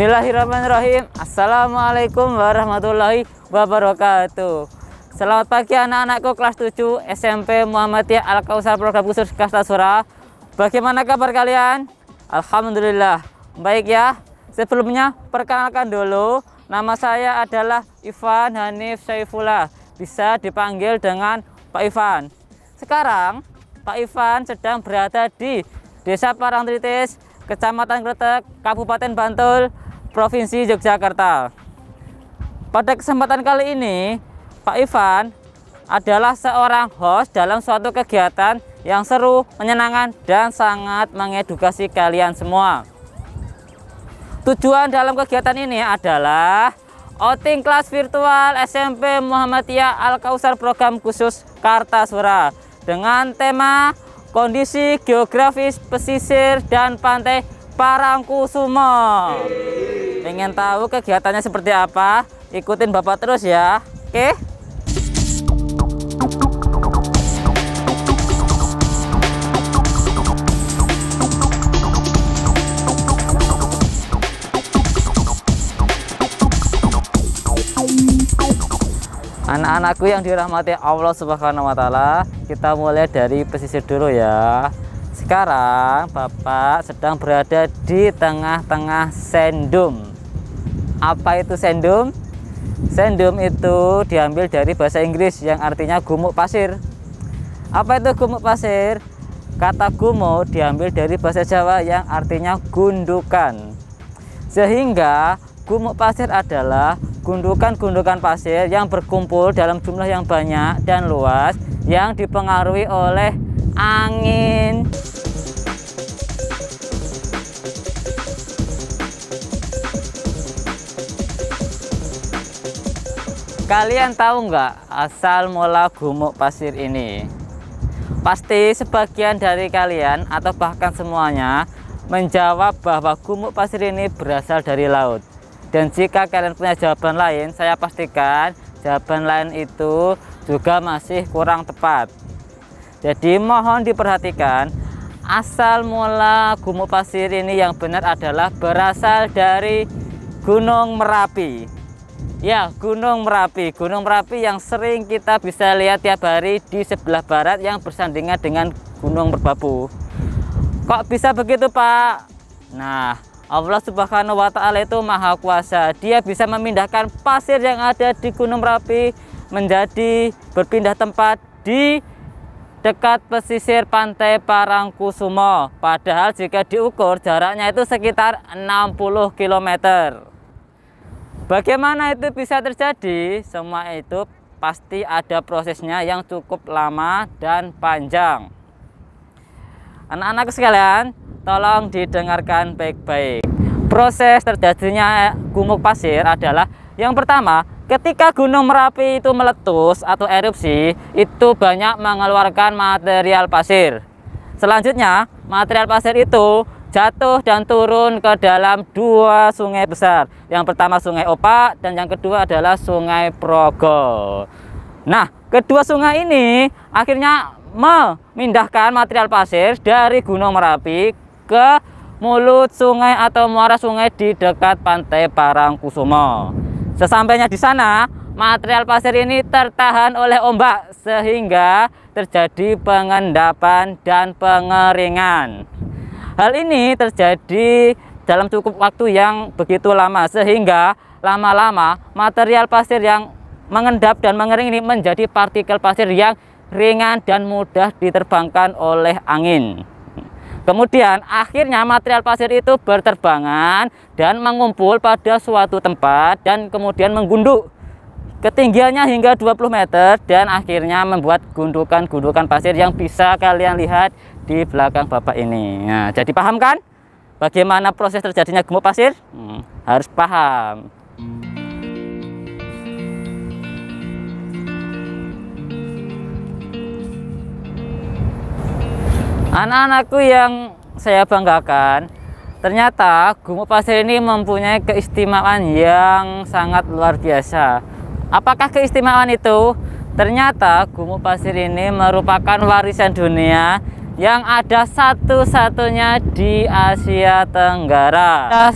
Bismillahirrahmanirrahim. Assalamualaikum warahmatullahi wabarakatuh. Selamat pagi anak-anakku kelas 7 SMP Muhammadiyah Al-Kausar Program Khusus Kartasura. Bagaimana kabar kalian? Alhamdulillah baik ya. Sebelumnya perkenalkan dulu, nama saya adalah Ivan Hanif Saifullah, bisa dipanggil dengan Pak Ivan. Sekarang Pak Ivan sedang berada di Desa Parangtritis, Kecamatan Kretek, Kabupaten Bantul, Provinsi Yogyakarta. Pada kesempatan kali ini, Pak Ivan adalah seorang host dalam suatu kegiatan yang seru, menyenangkan, dan sangat mengedukasi kalian semua. Tujuan dalam kegiatan ini adalah outing kelas virtual SMP Muhammadiyah Al-Kausar Program Khusus Kartasura dengan tema kondisi geografis pesisir dan pantai Parangkusumo. Pengen tahu kegiatannya seperti apa? Ikutin Bapak terus ya. Oke? Anak-anakku yang dirahmati Allah Subhanahu wa Ta'ala, kita mulai dari pesisir dulu ya. Sekarang Bapak sedang berada di tengah-tengah sendum. Apa itu sendum? Sendum itu diambil dari bahasa Inggris yang artinya gumuk pasir. Apa itu gumuk pasir? Kata gumuk diambil dari bahasa Jawa yang artinya gundukan. Sehingga gumuk pasir adalah gundukan-gundukan pasir yang berkumpul dalam jumlah yang banyak dan luas yang dipengaruhi oleh angin. Kalian tahu nggak asal mula gumuk pasir ini? Pasti sebagian dari kalian atau bahkan semuanya menjawab bahwa gumuk pasir ini berasal dari laut. Dan jika kalian punya jawaban lain, saya pastikan jawaban lain itu juga masih kurang tepat. Jadi mohon diperhatikan, asal mula gumuk pasir ini yang benar adalah berasal dari Gunung Merapi. Ya, Gunung Merapi. Gunung Merapi yang sering kita bisa lihat tiap hari di sebelah barat yang bersandingan dengan Gunung Merbabu. Kok bisa begitu, Pak? Nah, Allah Subhanahu wa Ta'ala itu maha kuasa. Dia bisa memindahkan pasir yang ada di Gunung Merapi menjadi berpindah tempat di dekat pesisir pantai Parangkusumo. Padahal jika diukur jaraknya itu sekitar 60 km. Bagaimana itu bisa terjadi? Semua itu pasti ada prosesnya yang cukup lama dan panjang. Anak-anak sekalian, tolong didengarkan baik-baik. Proses terjadinya gumuk pasir adalah yang pertama, ketika Gunung Merapi itu meletus atau erupsi, itu banyak mengeluarkan material pasir. Selanjutnya, material pasir itu jatuh dan turun ke dalam dua sungai besar. Yang pertama Sungai Opak dan yang kedua adalah Sungai Progo. Nah, kedua sungai ini akhirnya memindahkan material pasir dari Gunung Merapi ke mulut sungai atau muara sungai di dekat pantai Parangkusumo. Sesampainya di sana, material pasir ini tertahan oleh ombak sehingga terjadi pengendapan dan pengeringan. Hal ini terjadi dalam cukup waktu yang begitu lama sehingga lama-lama material pasir yang mengendap dan mengering ini menjadi partikel pasir yang ringan dan mudah diterbangkan oleh angin. Kemudian akhirnya material pasir itu berterbangan dan mengumpul pada suatu tempat dan kemudian menggunduk. Ketinggiannya hingga 20 meter dan akhirnya membuat gundukan-gundukan pasir yang bisa kalian lihat di belakang Bapak ini. Nah, jadi paham kan bagaimana proses terjadinya gumuk pasir? Harus paham. Anak-anakku yang saya banggakan, ternyata gumuk pasir ini mempunyai keistimewaan yang sangat luar biasa. Apakah keistimewaan itu? Ternyata gumuk pasir ini merupakan warisan dunia yang ada satu-satunya di Asia Tenggara.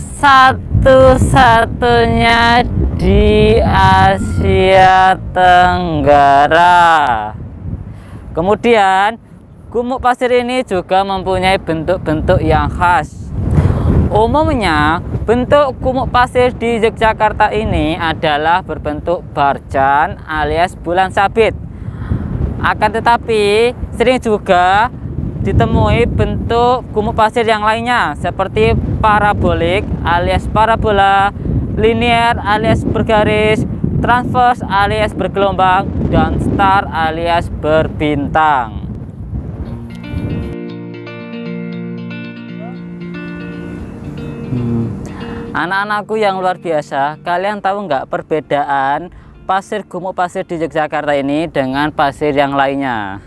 satu-satunya di Asia Tenggara. Kemudian gumuk pasir ini juga mempunyai bentuk-bentuk yang khas. Umumnya bentuk gumuk pasir di Yogyakarta ini adalah berbentuk barjan alias bulan sabit. Akan tetapi sering juga ditemui bentuk gumuk pasir yang lainnya seperti parabolik alias parabola, linear alias bergaris, transverse alias bergelombang, dan star alias berbintang. Anak-anakku yang luar biasa, kalian tahu nggak perbedaan pasir gumuk pasir di Yogyakarta ini dengan pasir yang lainnya?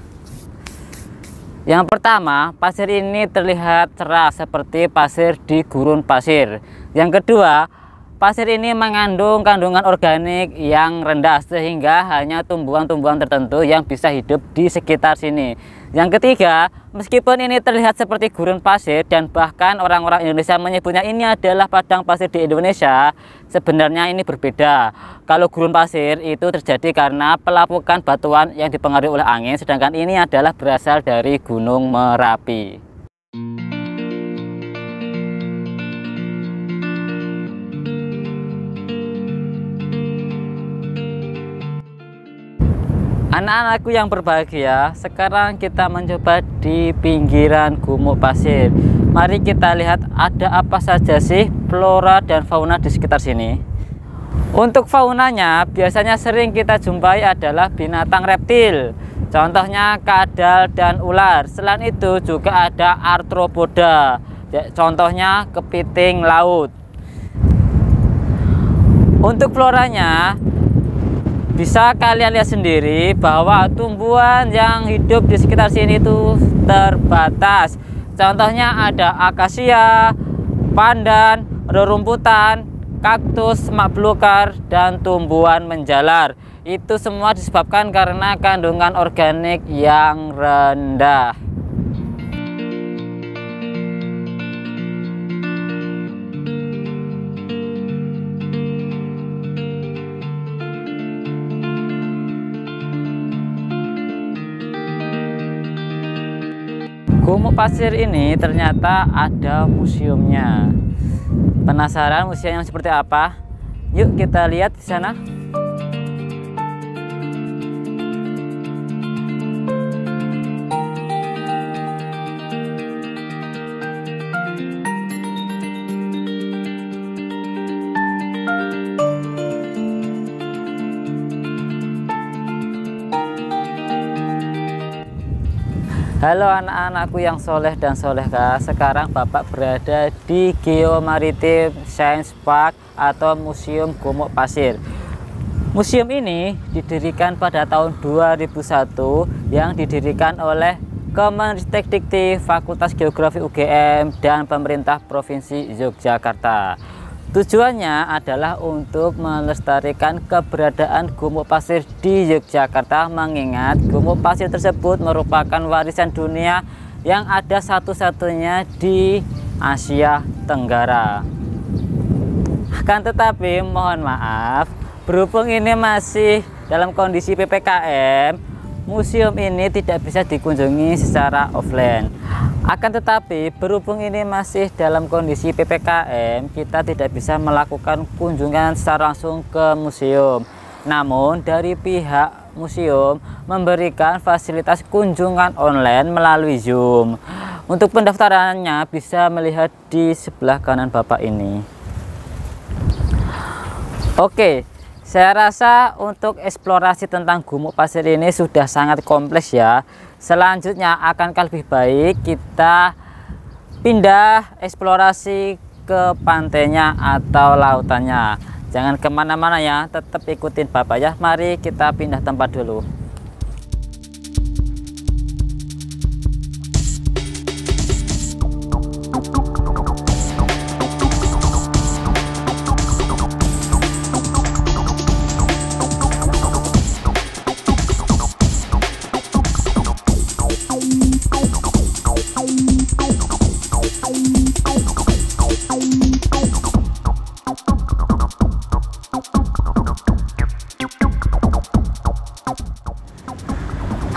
Yang pertama, pasir ini terlihat cerah seperti pasir di gurun pasir. Yang kedua, pasir ini mengandung kandungan organik yang rendah sehingga hanya tumbuhan-tumbuhan tertentu yang bisa hidup di sekitar sini. Yang ketiga, meskipun ini terlihat seperti gurun pasir dan bahkan orang-orang Indonesia menyebutnya ini adalah padang pasir di Indonesia, sebenarnya ini berbeda. Kalau gurun pasir itu terjadi karena pelapukan batuan yang dipengaruhi oleh angin, sedangkan ini adalah berasal dari Gunung Merapi. Anak-anakku yang berbahagia, sekarang kita mencoba di pinggiran gumuk pasir. Mari kita lihat ada apa saja sih flora dan fauna di sekitar sini. Untuk faunanya biasanya sering kita jumpai adalah binatang reptil, contohnya kadal dan ular. Selain itu juga ada arthropoda, contohnya kepiting laut. Untuk floranya bisa kalian lihat sendiri bahwa tumbuhan yang hidup di sekitar sini itu terbatas. Contohnya ada akasia, pandan, rerumputan, kaktus, semak belukar, dan tumbuhan menjalar. Itu semua disebabkan karena kandungan organik yang rendah. Gumuk pasir ini ternyata ada museumnya. Penasaran museum yang seperti apa? Yuk kita lihat di sana. Halo anak-anakku yang soleh dan solehah, sekarang Bapak berada di Geomaritim Science Park atau Museum Gumuk Pasir. Museum ini didirikan pada tahun 2001 yang didirikan oleh Kemenristek-Dikti, Fakultas Geografi UGM, dan pemerintah Provinsi Yogyakarta. Tujuannya adalah untuk melestarikan keberadaan gumuk pasir di Yogyakarta, mengingat gumuk pasir tersebut merupakan warisan dunia yang ada satu-satunya di Asia Tenggara. Akan tetapi mohon maaf, berhubung ini masih dalam kondisi PPKM, museum ini tidak bisa dikunjungi secara offline. Akan tetapi berhubung ini masih dalam kondisi PPKM, kita tidak bisa melakukan kunjungan secara langsung ke museum. Namun dari pihak museum memberikan fasilitas kunjungan online melalui Zoom. Untuk pendaftarannya bisa melihat di sebelah kanan Bapak ini. Oke, saya rasa untuk eksplorasi tentang gumuk pasir ini sudah sangat kompleks ya. Selanjutnya akankah lebih baik kita pindah eksplorasi ke pantainya atau lautannya. Jangan kemana-mana ya, tetap ikutin Bapak ya. Mari kita pindah tempat dulu.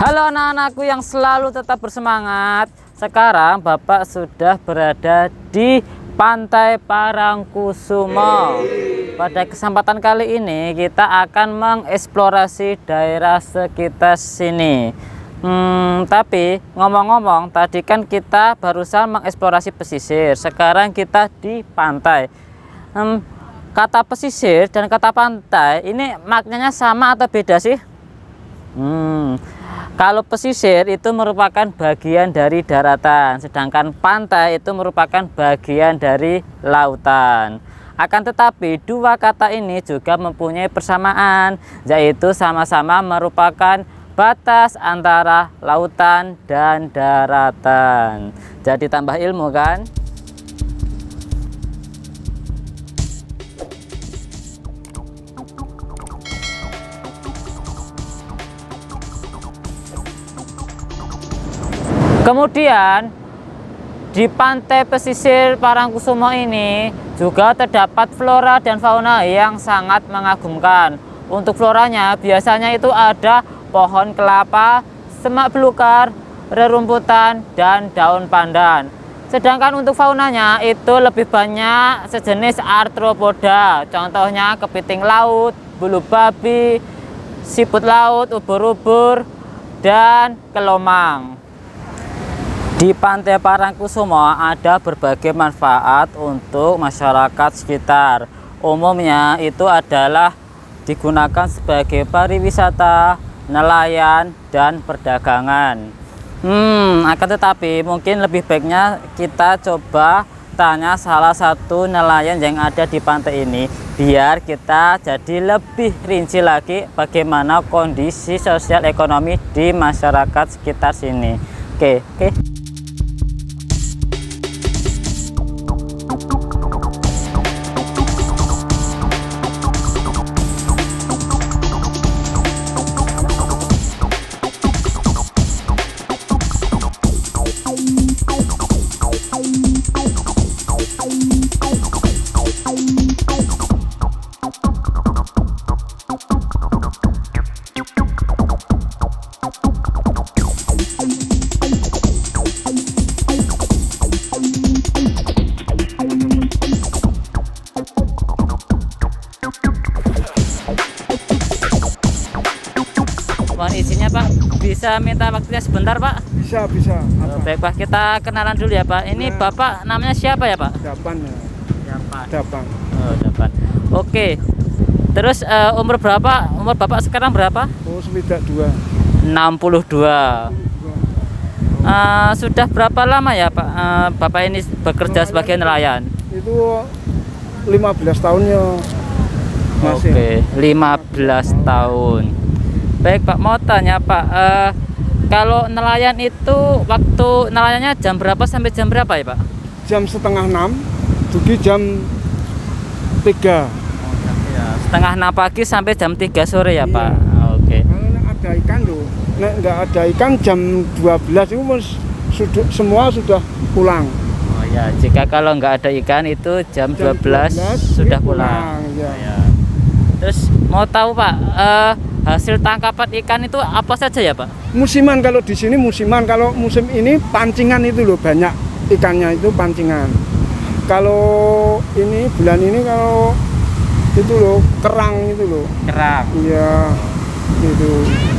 Halo anak-anakku yang selalu tetap bersemangat. Sekarang Bapak sudah berada di Pantai Parangkusumo. Pada kesempatan kali ini kita akan mengeksplorasi daerah sekitar sini. Tapi ngomong-ngomong, tadi kan kita barusan mengeksplorasi pesisir. Sekarang kita di pantai. Kata pesisir dan kata pantai ini maknanya sama atau beda sih? Kalau pesisir itu merupakan bagian dari daratan, sedangkan pantai itu merupakan bagian dari lautan. Akan tetapi dua kata ini juga mempunyai persamaan, yaitu sama-sama merupakan batas antara lautan dan daratan. Jadi tambah ilmu kan? Kemudian di pantai pesisir Parangkusumo ini juga terdapat flora dan fauna yang sangat mengagumkan. Untuk floranya biasanya itu ada pohon kelapa, semak belukar, rerumputan, dan daun pandan. Sedangkan untuk faunanya itu lebih banyak sejenis arthropoda, contohnya kepiting laut, bulu babi, siput laut, ubur-ubur, dan kelomang. Di Pantai Parangkusumo ada berbagai manfaat untuk masyarakat sekitar. Umumnya itu adalah digunakan sebagai pariwisata, nelayan, dan perdagangan. Akan tetapi mungkin lebih baiknya kita coba tanya salah satu nelayan yang ada di pantai ini, biar kita jadi lebih rinci lagi bagaimana kondisi sosial ekonomi di masyarakat sekitar sini. Oke. Mohon izinnya Pak, bisa minta waktunya sebentar Pak? Bisa. Baik Pak, kita kenalan dulu ya Pak. Ini ya. Bapak namanya siapa ya Pak? Dapan ya. Dapan. Oh, Dapan. Oke. Terus umur berapa? Umur Bapak sekarang berapa? Oh, 92. 62. Sudah berapa lama ya Pak? Bapak ini bekerja sebagai nelayan? Itu 15 tahunnya. Masih. Oke, 15 tahun. Baik Pak, mau tanya Pak, kalau nelayan itu waktu nelayannya jam berapa sampai jam berapa ya Pak? Jam setengah 6, pergi jam 3. Ya, setengah 6 pagi sampai jam 3 sore ya Pak? Oke. Kalau ada ikan loh, nggak ada ikan jam 12 itu semua sudah pulang. Oh ya, jika kalau nggak ada ikan itu jam 12 sudah pulang. Ya. Terus mau tahu Pak, hasil tangkapan ikan itu apa saja ya Pak? Musiman, kalau di sini musiman, kalau musim ini pancingan itu loh, banyak ikannya itu pancingan. Kalau ini bulan ini kalau itu loh kerang itu loh. Kerang. Iya. Itu.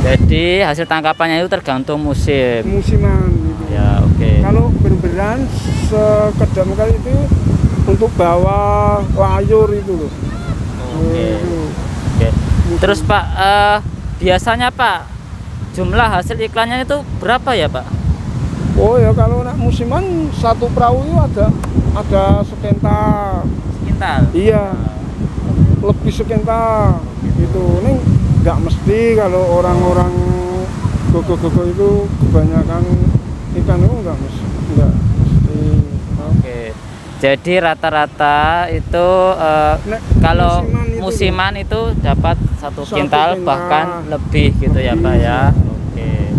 Jadi hasil tangkapannya itu tergantung musim. Musiman gitu. Ya, oke. Kalau berberan sekedam kali itu untuk bawa layur itu loh. Oke. Terus Pak, biasanya Pak jumlah hasil iklannya itu berapa ya Pak? Oh ya, kalau nak musiman satu perahu itu ada sekental. Sekental? Iya, lebih sekental gitu. Ini nggak mesti, kalau orang-orang gogo-gogo itu kebanyakan ikan itu nggak mesti. Oke. Jadi rata-rata itu kalau musiman itu dapat satu kintal bahkan lebih gitu ya Pak ya. Oke.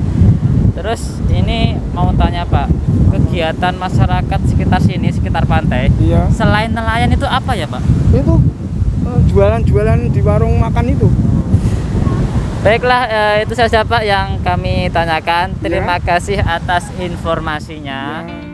Terus ini mau tanya Pak, kegiatan masyarakat sekitar sini, sekitar pantai, iya, selain nelayan itu apa ya Pak? Itu jualan-jualan di warung makan itu. Baiklah, itu saja Pak yang kami tanyakan. Terima Ya. kasih atas informasinya. Ya.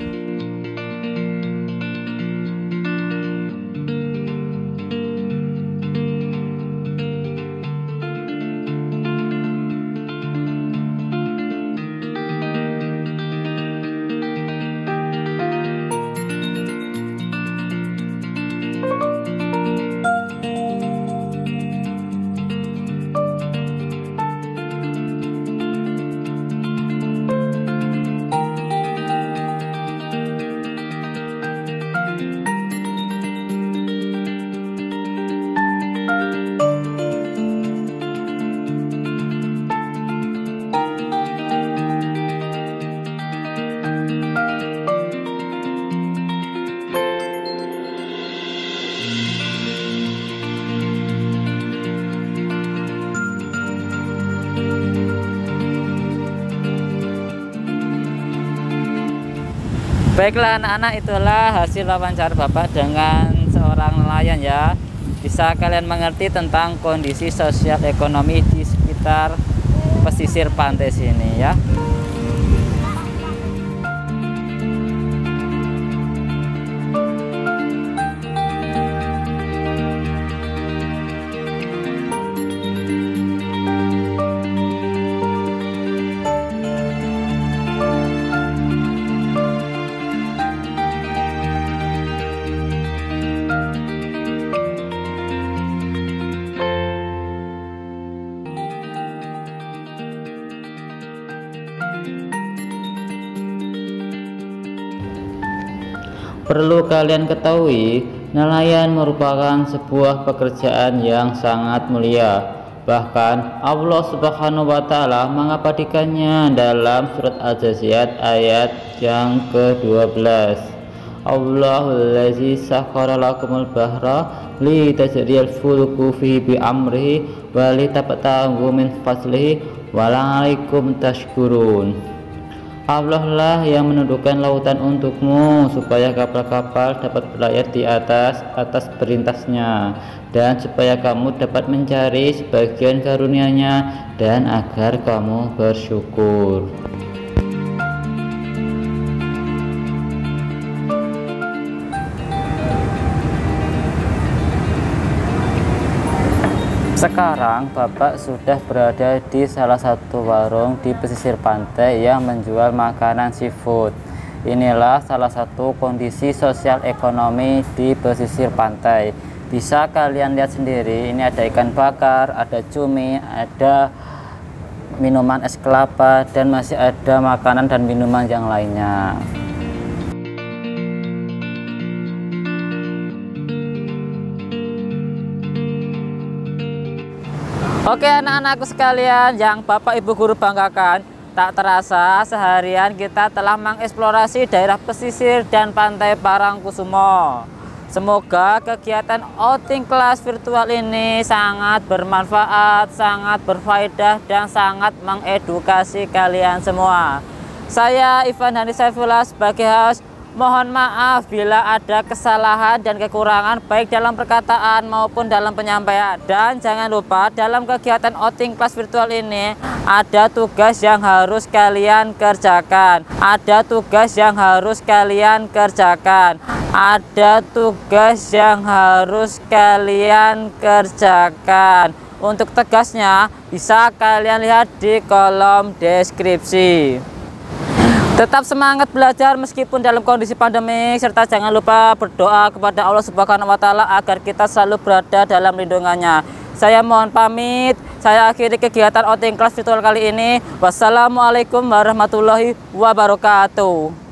Baiklah anak-anak, itulah hasil wawancara Bapak dengan seorang nelayan ya. Bisa kalian mengerti tentang kondisi sosial ekonomi di sekitar pesisir pantai sini ya. Perlu kalian ketahui, nelayan merupakan sebuah pekerjaan yang sangat mulia. Bahkan Allah Subhanahu wa Ta'ala mengabadikannya dalam surat Al-Jaziyat ayat yang ke-12. Allahul ladzi sakhkhara lakumul bahra li tajriyal fulku fihi bi amrihi wa li tabtaghu min fadlihi wa la'alaikum tashkurun. Allah lah yang menundukkan lautan untukmu supaya kapal-kapal dapat berlayar di atas perintahnya, dan supaya kamu dapat mencari sebagian karunia-Nya, dan agar kamu bersyukur. Sekarang Bapak sudah berada di salah satu warung di pesisir pantai yang menjual makanan seafood. Inilah salah satu kondisi sosial ekonomi di pesisir pantai. Bisa kalian lihat sendiri, ini ada ikan bakar, ada cumi, ada minuman es kelapa, dan masih ada makanan dan minuman yang lainnya. Oke anak-anakku sekalian yang Bapak Ibu Guru banggakan, tak terasa seharian kita telah mengeksplorasi daerah pesisir dan pantai Parangkusumo. Semoga kegiatan outing kelas virtual ini sangat bermanfaat, sangat berfaedah, dan sangat mengedukasi kalian semua. Saya Ivan Hani Saifullah sebagai host. Mohon maaf bila ada kesalahan dan kekurangan baik dalam perkataan maupun dalam penyampaian. Dan jangan lupa dalam kegiatan outing kelas virtual ini ada tugas yang harus kalian kerjakan. Ada tugas yang harus kalian kerjakan. Ada tugas yang harus kalian kerjakan. Untuk tugasnya bisa kalian lihat di kolom deskripsi. Tetap semangat belajar meskipun dalam kondisi pandemi, serta jangan lupa berdoa kepada Allah Subhanahu wa Ta'ala agar kita selalu berada dalam lindungannya. Saya mohon pamit, saya akhiri kegiatan outing kelas virtual kali ini. Wassalamualaikum warahmatullahi wabarakatuh.